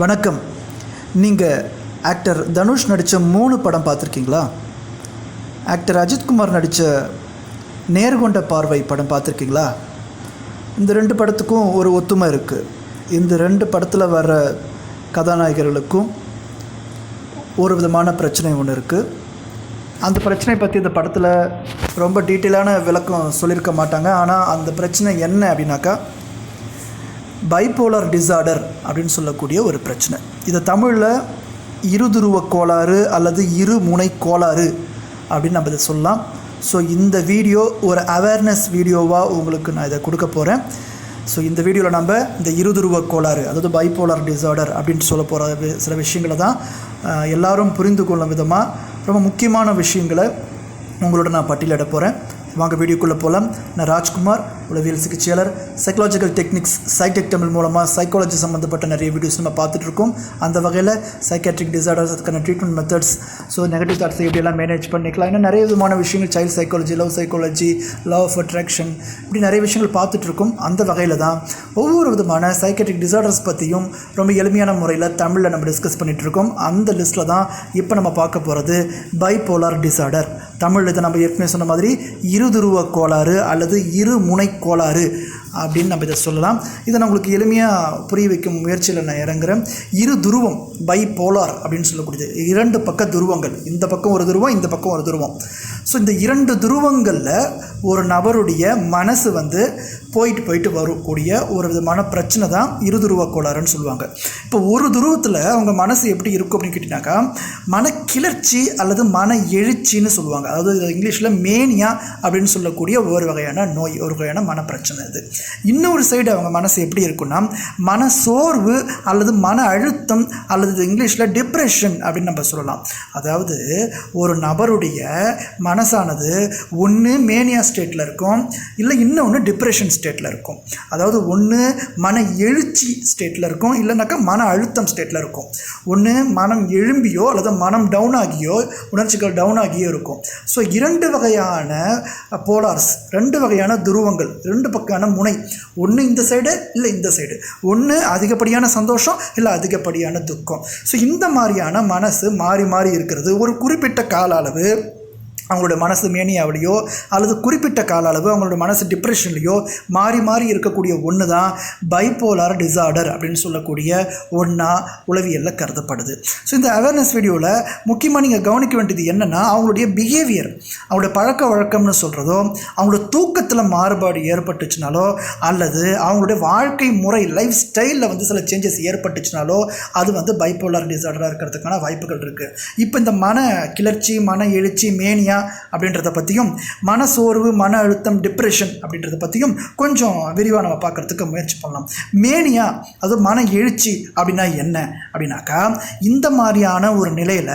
வணக்கம். நீங்கள் ஆக்டர் தனுஷ் நடித்த 3 படம் பார்த்துருக்கீங்களா? ஆக்டர் அஜித்குமார் நடித்த நேர்கொண்ட பார்வை படம் பார்த்துருக்கீங்களா? இந்த 2 படத்துக்கும் ஒரு ஒத்துமை இருக்குது. இந்த 2 படத்தில் வர கதாநாயகர்களுக்கும் ஒரு விதமான பிரச்சனை ஒன்று இருக்குது. அந்த பிரச்சனை பற்றி இந்த படத்தில் ரொம்ப டீட்டெயிலான விளக்கம் சொல்லியிருக்க மாட்டாங்க. ஆனால் அந்த பிரச்சனை என்ன அப்படின்னாக்கா, பைபோலார் டிஸார்டர் அப்படின்னு சொல்லக்கூடிய ஒரு பிரச்சனை. இதை தமிழில் இருதுருவ கோளாறு அல்லது இருமுனை கோளாறு அப்படின்னு நம்ம இதை சொல்லலாம். ஸோ இந்த வீடியோ ஒரு அவேர்னஸ் வீடியோவாக உங்களுக்கு நான் இதை கொடுக்க போகிறேன். ஸோ இந்த வீடியோவில் நம்ம இந்த இருதுருவ கோளாறு, அதாவது பைபோலார் டிஸார்டர் அப்படின்னு சொல்ல போகிற சில விஷயங்களை தான் எல்லோரும் புரிந்து கொள்ளும் விதமாக ரொம்ப முக்கியமான விஷயங்களை உங்களோட நான் பட்டியலிட போகிறேன். வாங்க வீடியோக்குள்ளே போகலாம். நான் ராஜ்குமார், உளவியல் சிகிச்சையாளர். சைக்கலாஜிக்கல் டெக்னிக்ஸ் சைடெக் தமிழ் மூலமாக சைக்காலஜி சம்மந்தப்பட்ட நிறைய வீடியோஸ் நம்ம பார்த்துட்ருக்கோம். அந்த வகையில் சைக்காட்ரிக் டிஸார்டர்ஸ், அதுக்கான ட்ரீட்மெண்ட் மெத்தட்ஸ், ஸோ நெகட்டிவ் தாட்ஸை எப்படியெல்லாம் மேனேஜ் பண்ணிக்கலாம், இன்னும் நிறைய விதமான விஷயங்கள், child psychology, love psychology, love of attraction, இப்படி நிறைய விஷயங்கள் பார்த்துட்ருக்கோம். அந்த வகையில் தான் ஒவ்வொரு விதமான சைக்காட்ரிக் டிஸார்டர்ஸ் பற்றியும் ரொம்ப எளிமையான முறையில் தமிழில் நம்ம டிஸ்கஸ் பண்ணிகிட்ருக்கோம். அந்த லிஸ்ட்டில் தான் இப்போ நம்ம பார்க்க போகிறது பைபோலார் டிஸார்டர். தமிழில் இதை நம்ம ஏற்கனவே சொன்ன மாதிரி இருதுருவ கோளாறு அல்லது இருமுனை கோளாறு அப்படின்னு நம்ம இதை சொல்லலாம். இதை நான் உங்களுக்கு எளிமையாக புரிய வைக்கும் முயற்சியில் நான் இறங்குறேன். இரு துருவம், பைபோலார் அப்படின்னு சொல்லக்கூடியது, 2 பக்க துருவங்கள், இந்த பக்கம் ஒரு துருவம், இந்த பக்கம் ஒரு துருவம். ஸோ இந்த 2 துருவங்களில் ஒரு நபருடைய மனசு போயிட்டு வரக்கூடிய ஒரு விதமான பிரச்சனை தான் இருதுருவ கோளாறுன்னு சொல்லுவாங்க. இப்போ ஒரு துருவத்தில் அவங்க மனசு எப்படி இருக்கும் அப்படின்னு கேட்டிங்கனாக்கா, மனக்கிளர்ச்சி அல்லது மன எழுச்சின்னு சொல்லுவாங்க. அதாவது இங்கிலீஷில் மேனியா அப்படின்னு சொல்லக்கூடிய ஒரு வகையான நோய், ஒரு வகையான மனப்பிரச்சனை இது. இன்னொரு சைடு அவங்க மனசு எப்படி இருக்குன்னா, மன சோர்வு அல்லது மன அழுத்தம் அல்லது இங்கிலீஷில் டிப்ரெஷன் அப்படின்னு நம்ம சொல்லலாம். அதாவது ஒரு நபருடைய மனசானது ஒன்று மேனியா ஸ்டேட்டில் இருக்கும், இல்லை இன்னொன்று டிப்ரெஷன் ஸ்டேட்டில் இருக்கும். அதாவது ஒன்று மன எழுச்சி ஸ்டேட்டில் இருக்கும், இல்லைனாக்கா மன அழுத்தம் ஸ்டேட்டில் இருக்கும். ஒன்று மனம் எழும்பியோ அல்லது மனம் டவுன் ஆகியோ, உணர்ச்சிகள் டவுன் ஆகியோ இருக்கும். ஸோ 2 வகையான போலார்ஸ், 2 வகையான துருவங்கள், 2 பக்கான முனை, ஒன்று இந்த சைடு இல்லை இந்த சைடு, ஒன்று அதிகப்படியான சந்தோஷம் இல்லை அதிகப்படியான துக்கம். ஸோ இந்த மாதிரியான மனசு மாறி மாறி இருக்கிறது ஒரு குறிப்பிட்ட கால அளவு அவங்களோட மனசு மேனியாவிலையோ அல்லது குறிப்பிட்ட கால அளவு அவங்களோட மனசு டிப்ரெஷன்லையோ மாறி மாறி இருக்கக்கூடிய ஒன்று தான் பைபோலார் டிஸார்டர் அப்படின்னு சொல்லக்கூடிய ஒன்றா உளவியலில் கருதப்படுது. ஸோ இந்த அவேர்னஸ் வீடியோவில் முக்கியமாக நீங்கள் கவனிக்க வேண்டியது என்னென்னா, அவங்களுடைய பிஹேவியர், அவங்களுடைய பழக்க வழக்கம்னு சொல்கிறதோ, அவங்களோட தூக்கத்தில் மாறுபாடு ஏற்பட்டுச்சுனாலோ அல்லது அவங்களுடைய வாழ்க்கை முறை லைஃப் ஸ்டைலில் சில சேஞ்சஸ் ஏற்பட்டுச்சுனாலோ அது பைபோலார் டிஸார்டராக இருக்கிறதுக்கான வாய்ப்புகள் இருக்குது. இப்போ இந்த மன கிளர்ச்சி, மன எழுச்சி, மேனியா அப்படின்றத பற்றியும், மன சோர்வு, மன அழுத்தம், டிப்ரெஷன் அப்படின்றத பற்றியும் கொஞ்சம் விரிவாக நம்ம பார்க்குறதுக்கு முயற்சி பண்ணலாம். மேனியா, அது மன எழுச்சி அப்படின்னா என்ன அப்படின்னாக்கா, இந்த மாதிரியான ஒரு நிலையில்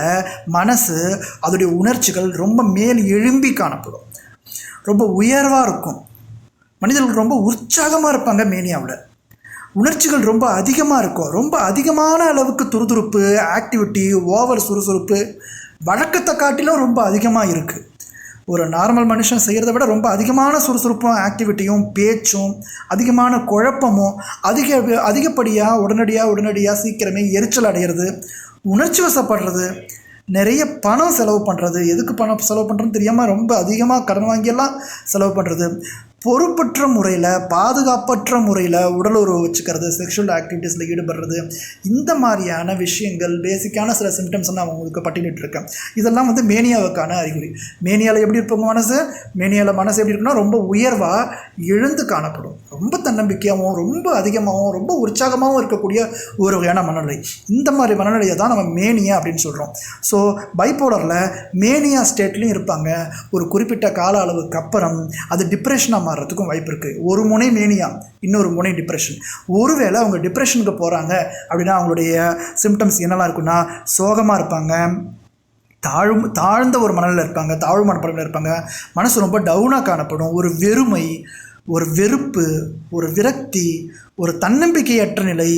மனசு, அதோடைய உணர்ச்சிகள் ரொம்ப மேல் எழும்பி காணப்படும், ரொம்ப உயர்வாக இருக்கும். மனிதர்கள் ரொம்ப உற்சாகமாக இருப்பாங்க மேனியாவில். உணர்ச்சிகள் ரொம்ப அதிகமாக இருக்கும், ரொம்ப அதிகமான அளவுக்கு துருதுருப்பு, ஆக்டிவிட்டி, ஓவர் சுறுசுறுப்பு வழக்கத்தை காட்டிலும் ரொம்ப அதிகமாக இருக்குது. ஒரு நார்மல் மனுஷன் செய்கிறத விட ரொம்ப அதிகமான சுறுசுறுப்பும் ஆக்டிவிட்டியும் பேச்சும் அதிகமான குழப்பமும் அதிகப்படியாக உடனடியாக சீக்கிரமே எரிச்சல் அடைகிறது, உணர்ச்சி வசப்படுறது, நிறைய பணம் செலவு பண்ணுறது, எதுக்கு பணம் செலவு பண்ணுறதுன்னு தெரியாமல் ரொம்ப அதிகமாக கடன் வாங்கியெல்லாம் செலவு பண்ணுறது, பொறுப்பற்ற முறையில், பாதுகாப்பற்ற முறையில் உடலுறவு வச்சுக்கிறது, செக்ஷுவல் ஆக்டிவிட்டீஸில் ஈடுபடுறது, இந்த மாதிரியான விஷயங்கள், பேசிக்கான சில சிம்டம்ஸ் நான் உங்களுக்கு பட்டியலிட்டிருக்கேன். இதெல்லாம் மேனியாவுக்கான அறிகுறி. மேனியாவில் எப்படி இருப்போம் மேனியாவில் மனசு எப்படி இருக்குன்னா, ரொம்ப உயர்வாக எழுந்து காணப்படும், ரொம்ப தன்னம்பிக்கையாகவும் ரொம்ப அதிகமாகவும் ரொம்ப உற்சாகமாகவும் இருக்கக்கூடிய ஒரு வகையான மனநிலை. இந்த மாதிரி மனநிலையை தான் நம்ம மேனியா அப்படின்னு சொல்கிறோம். ஸோ பைபோலரில் மேனியா ஸ்டேட்லேயும் இருப்பாங்க. ஒரு குறிப்பிட்ட கால அளவுக்கு அப்புறம் அது டிப்ரெஷனாக மாறுறதுக்கும் வாய்ப்பு இருக்குது. ஒரு முனை மேனியா, இன்னொரு முனை டிப்ரெஷன். ஒருவேளை அவங்க டிப்ரெஷனுக்கு போகிறாங்க அப்படின்னா அவங்களுடைய சிம்டம்ஸ் என்னெல்லாம் இருக்குன்னா, சோகமாக இருப்பாங்க, தாழ்ந்த ஒரு மனநிலையில் இருப்பாங்க, தாழ்வு மனப்படத்தில் இருப்பாங்க, மனசு ரொம்ப டவுனாக காணப்படும், ஒரு வெறுமை, ஒரு வெறுப்பு, ஒரு விரக்தி, ஒரு தன்னம்பிக்கையற்ற நிலை,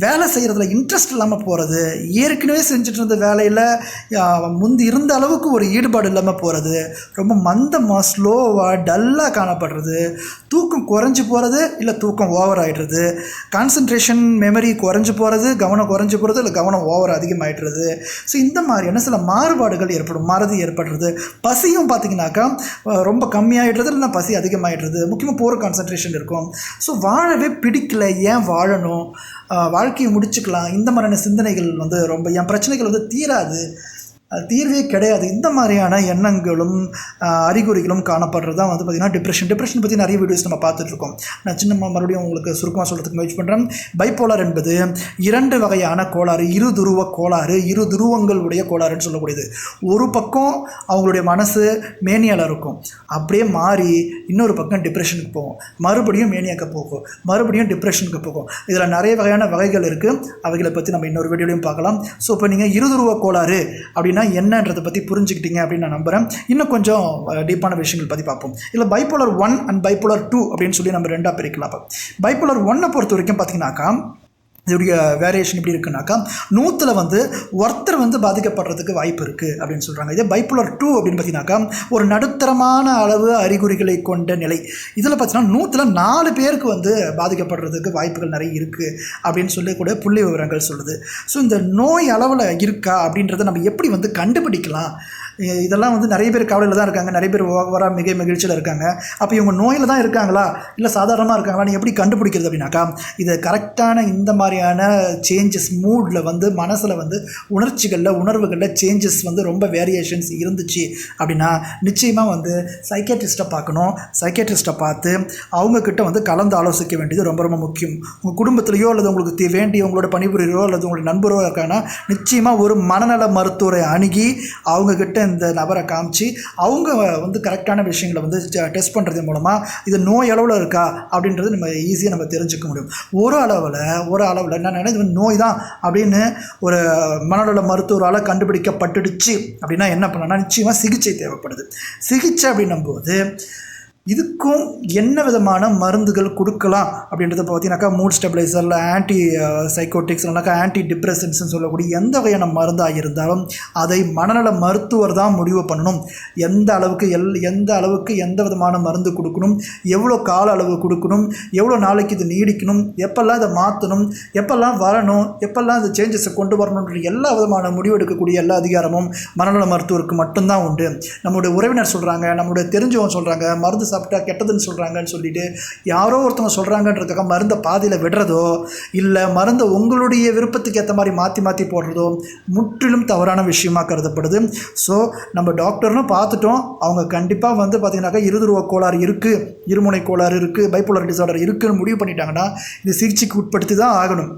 வேலை செய்கிறதுல இன்ட்ரெஸ்ட் இல்லாமல் போகிறது, ஏற்கனவே செஞ்சுட்டு இருந்த வேலையில் முந்தி இருந்த அளவுக்கு ஒரு ஈடுபாடு இல்லாமல் போகிறது, ரொம்ப மந்தமாக ஸ்லோவாக டல்லாக காணப்படுறது, தூக்கம் குறைஞ்சி போகிறது இல்லை தூக்கம் ஓவர் ஆகிடுறது, கான்சன்ட்ரேஷன் மெமரி குறைஞ்சி போகிறது, கவனம் குறைஞ்சி போகிறது இல்லை கவனம் ஓவர் அதிகமாகிடுறது. ஸோ இந்த மாதிரியான சில மாறுபாடுகள் ஏற்படும், மறதி ஏற்படுறது. பசியும் பார்த்திங்கனாக்கா ரொம்ப கம்மியாகிடுறது இல்லைன்னா பசி அதிகமாகிடுறது, முக்கியமாக போகிற கான்சன்ட்ரேஷன் இருக்கும். ஸோ வாழவே பிடிக்கல, ஏன் வாழணும், வாழ்க்கையை முடிச்சுக்கலாம், இந்த மாதிரியான சிந்தனைகள் ரொம்ப என் பிரச்சனைகள் தீராது, தீர்வே கிடையாது, இந்த மாதிரியான எண்ணங்களும் அறிகுறிகளும் காணப்படுறது தான் பார்த்திங்கன்னா டிப்ரெஷன் பற்றி நிறைய வீடியோஸ் நம்ம பார்த்துட்ருக்கோம். நான் மறுபடியும் உங்களுக்கு சுருக்கமாக சொல்கிறதுக்கு முயற்சி பண்ணுறேன். பைப்போலார் என்பது 2 வகையான கோளாறு, இரு துருவ கோளாறு, இரு துருவங்களுடைய கோளாறுன்னு சொல்லக்கூடியது. ஒரு பக்கம் அவங்களுடைய மனசு மேனியால் இருக்கும், அப்படியே மாறி இன்னொரு பக்கம் டிப்ரெஷனுக்கு போகும், மறுபடியும் மேனியாக்க போகும், மறுபடியும் டிப்ரெஷனுக்கு போகும். இதில் நிறைய வகையான வகைகள் இருக்குது, அவைகளை பற்றி நம்ம இன்னொரு வீடியோலையும் பார்க்கலாம். ஸோ இப்போ நீங்கள் இருதுருவ கோளாறு அப்படின்னா என்னன்றதை பற்றி புரிஞ்சுக்கிட்டீங்க அப்படின்னு நான் நம்புகிறேன். இன்னும் கொஞ்சம் டீப்பான விஷயங்கள் பற்றி பார்ப்போம். இல்லை பைப்போலர் 1 அண்ட் பைப்போலர் 2 அப்படின்னு சொல்லி நம்ம 2ஆக பிரிக்கலாம். பைப்போலர் 1 பொறுத்த வரைக்கும் பார்த்தீங்கன்னாக்கா இதோடைய வேரியேஷன் எப்படி இருக்குன்னாக்கா 100ல் ஒருத்தர் பாதிக்கப்படுறதுக்கு வாய்ப்பு இருக்குது அப்படின்னு சொல்கிறாங்க. இதே பைப்போலர் 2 அப்படின்னு பார்த்தீங்கன்னாக்கா ஒரு நடுத்தரமான அளவு அறிகுறிகளை கொண்ட நிலை. இதில் பார்த்தீங்கன்னா 100ல் 4 பேருக்கு பாதிக்கப்படுறதுக்கு வாய்ப்புகள் நிறைய இருக்குது அப்படின்னு சொல்லி கூட புள்ளி விவரங்கள் சொல்லுது. ஸோ இந்த நோய் அளவில் இருக்கா அப்படின்றத நம்ம எப்படி கண்டுபிடிக்கலாம்? இதெல்லாம் நிறைய பேர் கவலையில் தான் இருக்காங்க, நிறைய பேர் ஓவராக மிக மகிழ்ச்சியில் இருக்காங்க. அப்போ இவங்க நோயில் தான் இருக்காங்களா இல்லை சாதாரணமாக இருக்காங்களா, நீ எப்படி கண்டுபிடிக்கிறது அப்படின்னாக்கா இது கரெக்டான இந்த மாதிரியான சேஞ்சஸ் மூடில் மனசில் உணர்ச்சிகளில் உணர்வுகளில் சேஞ்சஸ் ரொம்ப வேரியேஷன்ஸ் இருந்துச்சு அப்படின்னா நிச்சயமாக சைக்காட்ரிஸ்ட்டை பார்க்கணும். சைக்காட்ரிஸ்ட்டை பார்த்து அவங்கக்கிட்ட கலந்து ஆலோசிக்க வேண்டியது ரொம்ப ரொம்ப முக்கியம். உங்கள் குடும்பத்திலையோ அல்லது உங்களுக்கு வேண்டிய உங்களோட பணிபுரியோ அல்லது உங்களுடைய நண்பரோ இருக்காங்கன்னா நிச்சயமாக ஒரு மனநல மருத்துவரை அணுகி அவங்கக்கிட்ட இந்த நபரை காமிச்சு அவங்க கரெக்டான விஷயங்களை டெஸ்ட் பண்ணுறது மூலமாக இது நோய் அளவில் இருக்கா அப்படின்றது நம்ம ஈஸியாக நம்ம தெரிஞ்சுக்க முடியும். ஒரு அளவில் என்ன நினைது நோய் தான் அப்படின்னு ஒரு மனநல மருத்துவரால் கண்டுபிடிக்கப்பட்டுடுச்சு அப்படின்னா என்ன பண்ணலாம்னா நிச்சயமாக சிகிச்சை தேவைப்படுது. சிகிச்சை அப்படின்னும் போது இதுக்கும் என்ன விதமான மருந்துகள் கொடுக்கலாம் அப்படின்றத பார்த்தீங்கன்னாக்கா மூட் ஸ்டெபிளைசர் இல்லை ஆன்டி சைக்கோட்டிக்ஸ் இல்லைனாக்கா ஆன்டி டிப்ரெஷன்ஸ்னு சொல்லக்கூடிய எந்த வகையான மருந்தாக இருந்தாலும் அதை மனநல மருத்துவர் தான் முடிவு பண்ணணும். எந்த அளவுக்கு எந்த விதமான மருந்து கொடுக்கணும், எவ்வளோ கால அளவு கொடுக்கணும், எவ்வளோ நாளைக்கு இது நீடிக்கணும், எப்பெல்லாம் இதை மாற்றணும், எப்பெல்லாம் வரணும், எப்பெல்லாம் இந்த சேஞ்சஸை கொண்டு வரணுன்ற எல்லா விதமான முடிவு எடுக்கக்கூடிய எல்லா அதிகாரமும் மனநல மருத்துவருக்கு மட்டும்தான் உண்டு. நம்மளுடைய உறவினர் சொல்கிறாங்க, நம்மளுடைய தெரிஞ்சவங்க சொல்கிறாங்க, மருந்து சாப்பிட்டா கெட்டதுன்னு சொல்கிறாங்கன்னு சொல்லிட்டு யாரோ ஒருத்தவங்க சொல்கிறாங்கன்றதுக்காக மருந்தை பாதியில் விடுறதோ இல்லை மருந்தை உங்களுடைய விருப்பத்துக்கு ஏற்ற மாதிரி மாற்றி போடுறதோ முற்றிலும் தவறான விஷயமாக கருதப்படுது. ஸோ நம்ம டாக்டர்னு பார்த்துட்டோம், அவங்க கண்டிப்பாக பார்த்தீங்கன்னாக்கா இருதுருவ கோளாறு இருக்குது, இருமுனை கோளாறு இருக்குது, பைப்போலார் டிசார்டர் இருக்குதுன்னு முடிவு பண்ணிட்டாங்கன்னா இது சிகிச்சைக்கு உட்படுத்தி தான் ஆகணும்.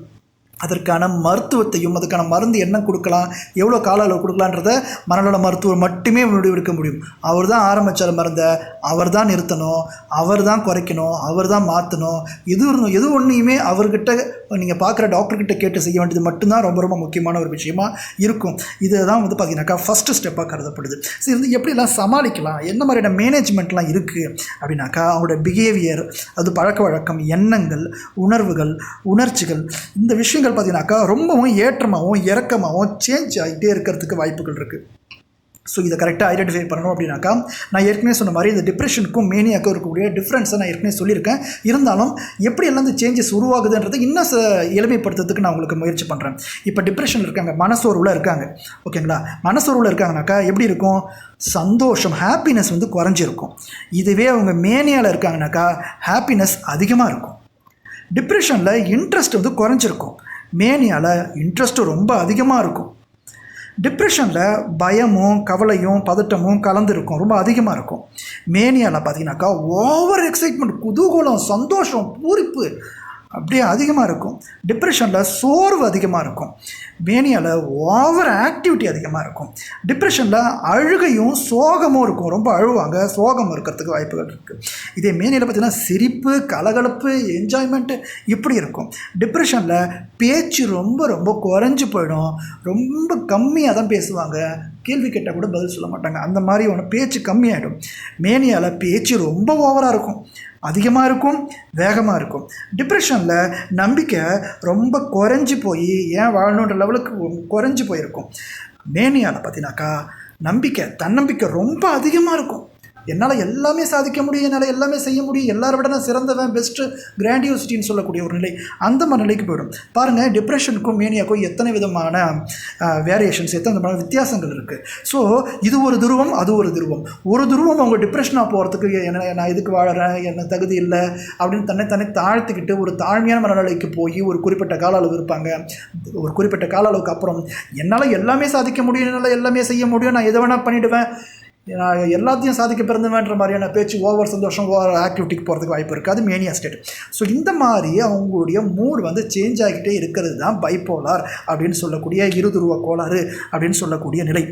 அதற்கான மருத்துவத்தையும் அதுக்கான மருந்து என்ன கொடுக்கலாம், எவ்வளோ கால அளவு கொடுக்கலான்றத மனநல மருத்துவர் மட்டுமே முடிவெடுக்க முடியும். அவர் தான் ஆரம்பித்தார் மருந்தை, அவர் தான் நிறுத்தணும், அவர் தான் குறைக்கணும், அவர் தான் மாற்றணும். எது ஒன்றையுமே அவர்கிட்ட நீங்கள் பார்க்குற டாக்டர்கிட்ட கேட்டு செய்ய வேண்டியது மட்டும்தான் ரொம்ப ரொம்ப முக்கியமான ஒரு விஷயமா இருக்கும். இதுதான் பார்த்தீங்கன்னாக்கா ஃபஸ்ட்டு ஸ்டெப்பாக கருதப்படுது. ஸோ இது எப்படிலாம் சமாளிக்கலாம், என்ன மாதிரியான மேனேஜ்மெண்ட்லாம் இருக்குது அப்படின்னாக்கா அவங்களோட பிஹேவியர், அது பழக்க வழக்கம், எண்ணங்கள், உணர்வுகள், உணர்ச்சிகள், இந்த விஷயங்கள் பார்த்தீங்கன்னாக்கா ரொம்பவும் ஏற்றமாகவும் இறக்கமாகவும் சேஞ்ச் ஆகிட்டே இருக்கிறதுக்கு வாய்ப்புகள் இருக்குது. ஸோ இதை கரெக்டாக ஐடென்டிஃபை பண்ணணும் அப்படின்னாக்கா நான் ஏற்கனவே சொன்ன மாதிரி இந்த டிப்ரெஷனுக்கும் மேனியாக்கும் இருக்கக்கூடிய டிஃப்ரென்ஸை நான் ஏற்கனவே சொல்லியிருக்கேன். இருந்தாலும் எப்படி எல்லாம் இந்த சேஞ்சஸ் உருவாகுதுன்றது இன்னும் எளிமைப்படுத்துறதுக்கு நான் உங்களுக்கு முயற்சி பண்ணுறேன். இப்போ டிப்ரெஷனில் இருக்காங்க, மனசோர்வில் இருக்காங்க, ஓகேங்களா? மனசோர்வில் இருக்காங்கனாக்கா எப்படி இருக்கும், சந்தோஷம், ஹாப்பினஸ் குறைஞ்சிருக்கும். இதுவே அவங்க மேனியாவில் இருக்காங்கனாக்கா ஹாப்பினஸ் அதிகமாக இருக்கும். டிப்ரெஷனில் இன்ட்ரெஸ்ட் குறைஞ்சிருக்கும், மேனியால் இன்ட்ரெஸ்ட்டு ரொம்ப அதிகமாக இருக்கும். டிப்ரெஷனில் பயமும் கவலையும் பதட்டமும் கலந்துருக்கும், ரொம்ப அதிகமாக இருக்கும். மேனியாவில் பார்த்தீங்கன்னாக்கா ஓவர் எக்ஸைட்மெண்ட், குதூகலம், சந்தோஷம், பூரிப்பு அப்படியே அதிகமாக இருக்கும். டிப்ரெஷனில் சோர்வு அதிகமாக இருக்கும். மேனியாவில் ஓவர் ஆக்டிவிட்டி அதிகமாக இருக்கும். டிப்ரெஷனில் அழுகையும் சோகமும் இருக்கும், ரொம்ப அழுவாங்க, சோகம் இருக்கிறதுக்கு வாய்ப்புகள் இருக்குது. இதே மேனியாவில் பார்த்திங்கன்னா சிரிப்பு, கலகலப்பு, என்ஜாய்மெண்ட்டு இப்படி இருக்கும். டிப்ரெஷனில் பேச்சு ரொம்ப ரொம்ப குறைஞ்சி போயிடும், ரொம்ப கம்மியாக தான் பேசுவாங்க, கேள்வி கேட்டால் கூட பதில் சொல்ல மாட்டாங்க, அந்த மாதிரி ஒன்று பேச்சு கம்மியாகிடும். மேனியாவில் பேச்சு ரொம்ப ஓவராக இருக்கும், அதிகமாக இருக்கும், வேகமாக இருக்கும். டிப்ரெஷனில் நம்பிக்கை ரொம்ப குறைஞ்சி போய் ஏன் வாழணுன்ற லெவலுக்கு குறைஞ்சி போயிருக்கும். மேனியாவில் பார்த்தீங்கன்னாக்கா தன்னம்பிக்கை ரொம்ப அதிகமாக இருக்கும். என்னால் எல்லாமே சாதிக்க முடியும், என்னால் எல்லாமே செய்ய முடியும், எல்லாரை விட நான் சிறந்தவன், பெஸ்ட்டு, கிராண்டியோசிட்டின்னு சொல்லக்கூடிய ஒரு நிலை, அந்த மாதிரி நிலைக்கு போயிடும். பாருங்கள், டிப்ரெஷனுக்கும் மேனியாக்கும் எத்தனை விதமான வேரியேஷன்ஸ், எத்தனை விதமான வித்தியாசங்கள் இருக்குது. ஸோ இது ஒரு துருவம், அது ஒரு துருவம் அவங்க டிப்ரெஷனாக போகிறதுக்கு நான் இதுக்கு வாழறேன், என்ன தகுதி இல்லை அப்படின்னு தன்னை தாழ்த்திக்கிட்டு ஒரு தாழ்மையான மனநிலைக்கு போய் ஒரு குறிப்பிட்ட கால அளவு இருப்பாங்க. ஒரு குறிப்பிட்ட கால அளவுக்கு அப்புறம் என்னால் எல்லாமே சாதிக்க முடியும், என்னால் எல்லாமே செய்ய முடியும், நான் எதை வேணால் பண்ணிவிடுவேன், நான் எல்லாத்தையும் சாதிக்க பிறந்தவன்ற மாதிரியான பேச்சு, ஓவர் சந்தோஷம், ஓவர் ஆக்டிவிட்டிக்கு போகிறதுக்கு வாய்ப்பு இருக்குது. அது மேனியா ஸ்டேட். ஸோ இந்த மாதிரி அவங்களுடைய மூட் சேஞ்ச் ஆகிட்டே இருக்கிறது தான் பைப்போலார் அப்படின்னு சொல்லக்கூடிய இருதுருவ கோளாறு அப்படின்னு சொல்லக்கூடிய நிலை.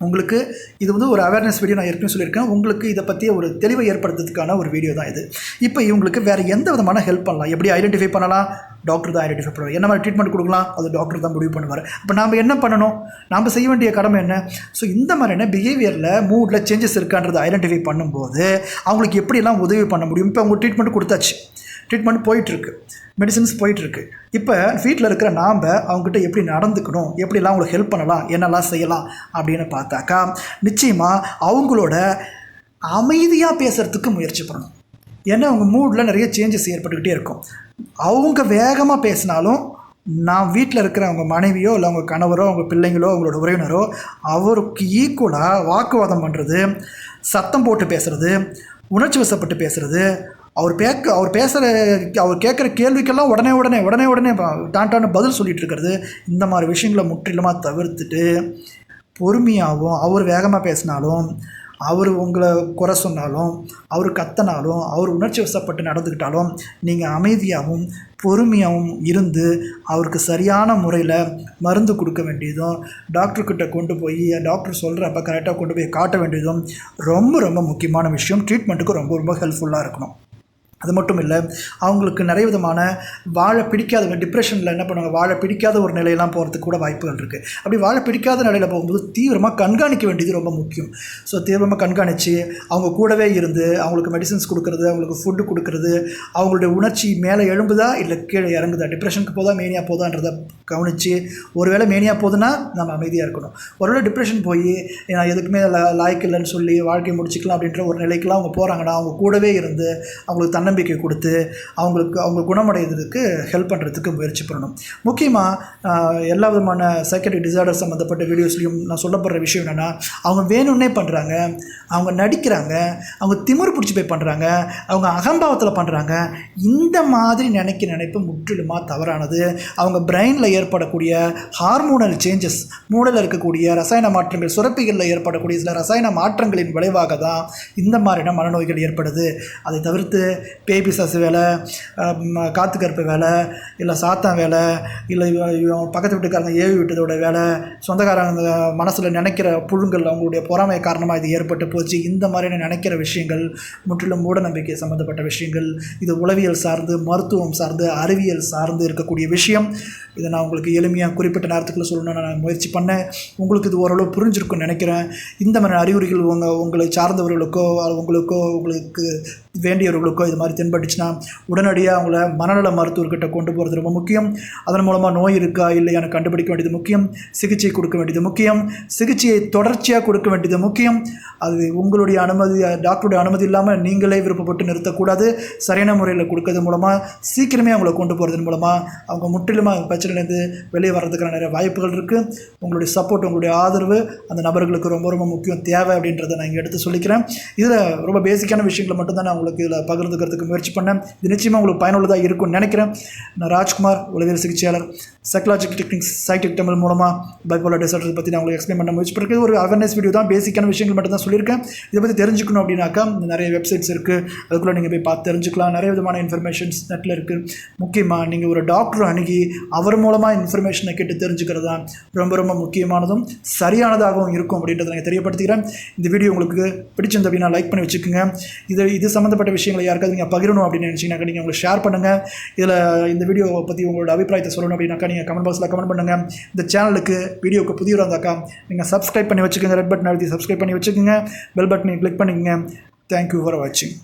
உங்களுக்கு இது ஒரு அவேர்னஸ் வீடியோ, நான் ஏற்கனவே சொல்லியிருக்கேன். உங்களுக்கு இதை பற்றிய ஒரு தெளிவை ஏற்படுத்துறதுக்கான ஒரு வீடியோ தான் இது. இப்போ இவங்களுக்கு வேறு எந்த விதமான ஹெல்ப் பண்ணலாம், எப்படி ஐடென்டிஃபை பண்ணலாம், டாக்டர் தான் ஐடென்டிஃபை பண்ணுவார். என்ன மாதிரி ட்ரீட்மெண்ட் கொடுக்கலாம், அது டாக்டர் தான் முடிவு பண்ணுவார். அப்போ நாம் என்ன பண்ணணும், நாம் செய்ய வேண்டிய கடமை என்ன? ஸோ இந்த மாதிரியான பிஹேவியரில், மூடில் சேஞ்சஸ் இருக்கான்றதை ஐடென்டிஃபை பண்ணும்போது அவங்களுக்கு எப்படியெல்லாம் உதவி பண்ண முடியும். இப்போ அவங்க ட்ரீட்மெண்ட் கொடுத்தாச்சு, ட்ரீட்மெண்ட் போயிட்டுருக்கு, மெடிசின்ஸ் போயிட்டுருக்கு. இப்போ வீட்டில் இருக்கிற நாம் அவங்ககிட்ட எப்படி நடந்துக்கணும், எப்படிலாம் அவங்களுக்கு ஹெல்ப் பண்ணலாம், என்னெல்லாம் செய்யலாம் அப்படின்னு பார்த்தாக்கா, நிச்சயமாக அவங்களோட அமைதியாக பேசுகிறதுக்கு முயற்சி பண்ணணும். ஏன்னா அவங்க மூடில் நிறைய சேஞ்சஸ் ஏற்பட்டுக்கிட்டே இருக்கும். அவங்க வேகமாக பேசினாலும் நான் வீட்டில் இருக்கிற அவங்க மனைவியோ இல்லை அவங்க கணவரோ அவங்க பிள்ளைங்களோ அவங்களோட உறவினரோ அவருக்கு ஈக்குவலாக வாக்குவாதம் பண்ணுறது, சத்தம் போட்டு பேசுகிறது, உணர்ச்சி வசப்பட்டு பேசுகிறது, அவர் கேட்குற கேள்விக்கெல்லாம் உடனே டான்டான பதில் சொல்லிகிட்டு இருக்கிறது, இந்த மாதிரி விஷயங்களை முற்றிலுமாக தவிர்த்துட்டு பொறுமையாகவும், அவர் வேகமாக பேசினாலும், அவர் உங்களை குறை சொன்னாலும், அவர் கத்தினாலும், அவர் உணர்ச்சி வசப்பட்டு நடந்துக்கிட்டாலும் நீங்கள் அமைதியாகவும் பொறுமையாகவும் இருந்து அவருக்கு சரியான முறையில் மருந்து கொடுக்க வேண்டியதும், டாக்டர்கிட்ட கொண்டு போய் டாக்டர் சொல்கிறப்ப கரெக்டாக கொண்டு போய் காட்ட வேண்டியதும் ரொம்ப ரொம்ப முக்கியமான விஷயம். ட்ரீட்மெண்ட்டுக்கு ரொம்ப ரொம்ப ஹெல்ப்ஃபுல்லாக இருக்கணும். அது மட்டும் இல்லை, அவங்களுக்கு நிறைய விதமான வாழ பிடிக்காத, டிப்ரெஷனில் என்ன பண்ணுவாங்க, வாழ பிடிக்காத ஒரு நிலையெல்லாம் போகிறதுக்கு கூட வாய்ப்புகள் இருக்குது. அப்படி வாழ பிடிக்காத நிலையில் போகும்போது தீவிரமாக கண்காணிக்க வேண்டியது ரொம்ப முக்கியம். ஸோ தீவிரமாக கண்காணித்து அவங்க கூடவே இருந்து அவங்களுக்கு மெடிசின்ஸ் கொடுக்குறது, அவங்களுக்கு ஃபுட்டு கொடுக்குறது, அவங்களுடைய உணர்ச்சி மேலே எழும்புதா இல்லை கீழே இறங்குதா, டிப்ரெஷனுக்கு போதா மேனியா போதான்றதை கவனித்து, ஒருவேளை மேனியா போதுன்னா நம்ம அமைதியாக இருக்கணும். ஒருவேளை டிப்ரெஷன் போய் நான் எதுக்குமே லாய்க்கு இல்லைன்னு சொல்லி வாழ்க்கையை முடிச்சிக்கலாம் அப்படின்ற ஒரு நிலைக்கெல்லாம் அவங்க போகிறாங்கன்னா அவங்க கூடவே இருந்து அவங்களுக்கு தன்னம்பிக்கை கொடுத்து அவங்க குணமடைகிறதுக்கு ஹெல்ப் பண்ணுறதுக்கு முயற்சி பண்ணணும். முக்கியமாக எல்லா விதமான சைக்காட்ரிக் டிசார்டர் சம்மந்தப்பட்ட வீடியோஸ்லையும் நான் சொல்லப்படுற விஷயம் என்னென்னா, அவங்க வேணும்னே பண்ணுறாங்க, அவங்க நடிக்கிறாங்க, அவங்க திமிரு பிடிச்சி போய் பண்ணுறாங்க, அவங்க அகம்பாவத்தில் பண்ணுறாங்க. இந்த மாதிரி நினைப்பு முற்றிலுமாக தவறானது. அவங்க பிரெயினில் ஏற்படக்கூடிய ஹார்மோனல் சேஞ்சஸ், மூளையில் இருக்கக்கூடிய ரசாயன மாற்றங்கள், சுரப்பிகளில் ஏற்படக்கூடிய சில ரசாயன மாற்றங்களின் விளைவாக தான் இந்த மாதிரியான மனநோய்கள் ஏற்படுது. அதை தவிர்த்து பேபிசாசு வேலை, காற்று கருப்பு வேலை, இல்லை சாத்தான் வேலை, இல்லை பக்கத்து வீட்டுக்காரங்க ஏவி விட்டதோட வேலை, சொந்தக்காரங்க மனசில் நினைக்கிற புழுங்கள், அவங்களுடைய பொறாமை காரணமாக இது ஏற்பட்டு போச்சு, இந்த மாதிரியான நினைக்கிற விஷயங்கள் முற்றிலும் மூட நம்பிக்கை சம்மந்தப்பட்ட விஷயங்கள். இது உளவியல் சார்ந்து, மருத்துவம் சார்ந்து, அறிவியல் சார்ந்து இருக்கக்கூடிய விஷயம். இதை நான் உங்களுக்கு எளிமையாக குறிப்பிட்ட நேரத்துக்குள்ளே சொல்லணும்னு நான் முயற்சி பண்ணேன். உங்களுக்கு இது ஓரளவு புரிஞ்சிருக்குன்னு நினைக்கிறேன். இந்த மாதிரி அறிகுறிகள் உங்களை சார்ந்தவர்களுக்கோ உங்களுக்கு வேண்டியவர்களுக்கோ இது மாதிரி தென்பட்டுச்சுன்னா உடனடியாக அவங்கள மனநல மருத்துவர்கிட்ட கொண்டு போகிறது ரொம்ப முக்கியம். அதன் மூலமாக நோய் இருக்கா இல்லையான்னு கண்டுபிடிக்க வேண்டியது முக்கியம். சிகிச்சை கொடுக்க வேண்டியது முக்கியம். சிகிச்சையை தொடர்ச்சியாக கொடுக்க வேண்டியது முக்கியம். அது உங்களுடைய அனுமதி, டாக்டருடைய அனுமதி இல்லாமல் நீங்களே விருப்பப்பட்டு நிறுத்தக்கூடாது. சரியான முறையில் கொடுக்கறது மூலமாக சீக்கிரமே அவங்கள கொண்டு போகிறதன் மூலமாக அவங்க முற்றிலுமாக பிரச்சனையிலேருந்து வெளியே வர்றதுக்கான நிறைய வாய்ப்புகள் இருக்குது. உங்களுடைய சப்போர்ட், உங்களுடைய ஆதரவு அந்த நபர்களுக்கு ரொம்ப ரொம்ப முக்கியம், தேவை அப்படின்றத நான் இங்கே எடுத்து சொல்லிக்கிறேன். இதில் ரொம்ப பேசிக்கான விஷயங்களை மட்டும்தான் நான் உங்களுக்கு இதில் பகிர்ந்துக்கிறதுக்கு முயற்சி பண்ணேன். இது நிச்சயமாக உங்களுக்கு பயனுள்ளதாக இருக்கும்னு நினைக்கிறேன். நான் ராஜ்குமார், உளவியல் சிகிச்சையாளர், சைக்காலஜிக்கல் டெக்னிக்ஸ் சைடிக் தமிழ் மூலமாக பைபோலர் டிசார்டர் பற்றி நான் உங்களுக்கு எக்ஸ்பிளைன் பண்ண முயற்சி பண்ணிருக்கேன். ஒரு அவேர்னஸ் வீடியோ தான், பேசிக்கான விஷயங்கள் மட்டும் தான் சொல்லியிருக்கேன். இதை பற்றி தெரிஞ்சுக்கணும் அப்படின்னாக்கா நிறைய வெப்சைட்ஸ் இருக்குது, அதுக்குள்ளே நீங்கள் போய் பார்த்து தெரிஞ்சுக்கலாம். நிறைய விதமான இன்ஃபர்மேஷன்ஸ் நெட்டில் இருக்குது. முக்கியமாக நீங்கள் ஒரு டாக்டர் அணுகி அவர் மூலமாக இன்ஃபர்மேஷனை கேட்டு தெரிஞ்சுக்கிறது தான் ரொம்ப ரொம்ப முக்கியமானதும் சரியானதாகவும் இருக்கும் அப்படின்றத நான் தெரியப்படுத்திக்கிறேன். இந்த வீடியோ உங்களுக்கு பிடிச்சிருந்து அப்படின்னா லைக் பண்ணி வச்சுக்கோங்க. இது சம்மந்தப்பட்ட விஷயங்களை யாருக்காவது நீங்கள் பகிரணும் அப்படின்னு நினச்சிங்கனாக்கா நீங்கள் உங்களுக்கு ஷேர் பண்ணுங்கள். இந்த வீடியோவை பற்றி உங்களோட அபிப்பிராயத்தை சொல்லணும் அப்படின்னாக்கா நீங்கள் கமெண்ட் பாக்ஸில் கமெண்ட் பண்ணுங்கள். இந்த சேனலுக்கு வீடியோவுக்கு புதிய இருந்தாக்கா நீங்கள் சப்ஸ்கிரைப் பண்ணி வச்சுக்கோங்க. ரெட் பட்டன் அழுத்தி சப்ஸ்கிரைப் பண்ணி வச்சுக்கோங்க. பெல் பட்டனை கிளிக் பண்ணிக்கோங்க. தேங்க்யூ ஃபார் வாட்சிங்.